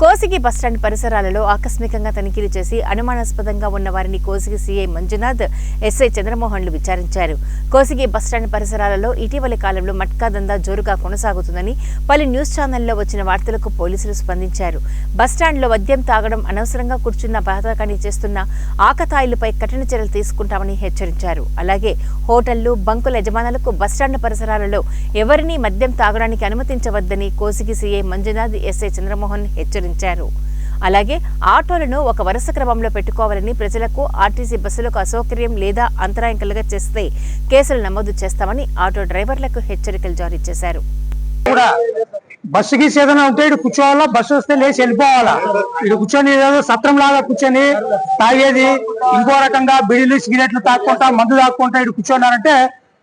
Kosigi bus stand పరిసరాలలో ఆకస్మికంగా తనిఖీలు చేసి అనుమానాస్పదంగా ఉన్న వారిని కోసిగి సీఐ మంజునాథ్, ఎస్ఐ చంద్రమోహన్లు విచారించారు. కోసిగి బస్టాండ్ పరిసరాలలో ఇటీవలి కాలంలో మట్కా దందా జోరుగా కొనసాగుతుందని పలు న్యూస్ ఛానల్లో వచ్చిన వార్తలకు పోలీసులు స్పందించారు. బస్టాండ్లో మద్యం తాగడం, అనవసరంగా కూర్చున్న పాతకాని చేస్తున్న ఆకతాయిలపై కఠిన చర్యలు తీసుకుంటామని హెచ్చరించారు. అలాగే హోటళ్లు, బంకుల యజమానులకు బస్టాండ్ పరిసరాలలో ఎవరినీ మద్యం తాగడానికి అనుమతించవద్దని కోసిగి సీఐ మంజునాథ్, ఎస్ఐ చంద్రమోహన్ హెచ్చరించారు. అలాగే ఆటోలను ఒక వరుస క్రమంలో పెట్టుకోవాలని, ప్రజలకు ఆర్టీసీ బస్సులకు అసౌకర్యం లేదా అంతరాయం కలుగ చేస్తే కేసులు నమోదు చేస్తామని ఆటో డ్రైవర్లకు హెచ్చరికలు జారీ చేశారు. బస్సుకి ఏదైనా ఉంటే ఇటు కూర్చోవాలా, బస్సు వస్తే లేచి వెళ్ళిపోవాలా. ఇటు కూర్చొని ఏదో సత్రం లాగా కూర్చొని తాగేది, ఇంకో రకంగా బిడీలు, సిగరెట్లు తాక్కుంటా, మందు తాక్కుంటా ఇటు కూర్చున్నారంటే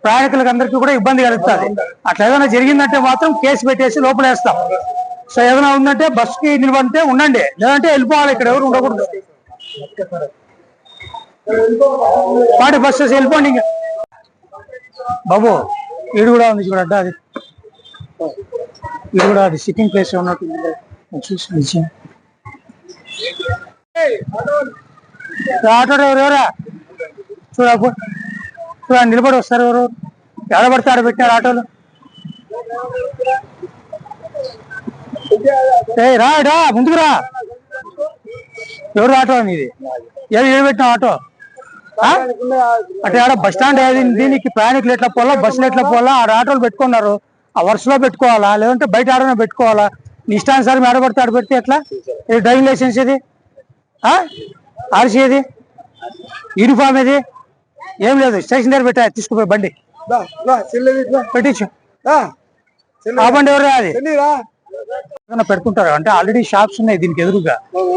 ప్రయాణికులకు అందరికీ కూడా ఇబ్బంది కలుగుతుంది. అట్లా ఏదైనా జరిగిందంటే మాత్రం కేసు పెట్టేసి లోపలేస్తాం. సో ఏదైనా ఉందంటే బస్సుకి నిలబడితే ఉండండి, లేదంటే వెళ్ళిపోవాలి. ఇక్కడ ఎవరు ఉండకూడదు. వాటి బస్సు వెళ్ళిపోండి. ఇంకా బాబు ఈడు కూడా ఉంది చూడడ్డా, అది ఇది కూడా అది సిట్టింగ్ ప్లేస్ ఉన్నట్టు చూసి ఆటో డ్రైవర్ ఎవరా చూడండి, నిలబడి వస్తారు. ఎవరు ఎడబడితే ఆడ పెట్టినారు ఆటోలు. రా ముందుకు రా. ఎవరు ఆటో ఇది? ఏడు పెట్టిన ఆటో అంటే ఆడ బస్ స్టాండ్ దీనికి ప్రయాణికులు ఎట్లా పోవాలా, బస్సులు ఎట్లా పోవాలా, ఆడ ఆటోలు పెట్టుకున్నారు. ఆ వరుసలో పెట్టుకోవాలా, లేదంటే బయట ఆడనే పెట్టుకోవాలా? నీ ఇష్టానుసారం ఆడబడితే ఆడబెడితే ఎట్లా? ఇది డ్రైవింగ్ లైసెన్స్ ఇది, ఆర్సీ ఇది, యూనిఫామ్ ఇది ఏం లేదు. స్టేషన్ దగ్గర పెట్టా, తీసుకుపోయి బండి పెట్టించు. ఆ బండి ఎవరు అది పెట్టుకుంటారు అంటే ఆల్రెడీ షాప్స్ ఉన్నాయి దీనికి ఎదురుగా.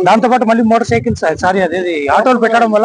దాంతో పాటు మళ్ళీ మోటార్ సైకిల్స్, సారీ అదేది ఆటోలు పెట్టడం వల్ల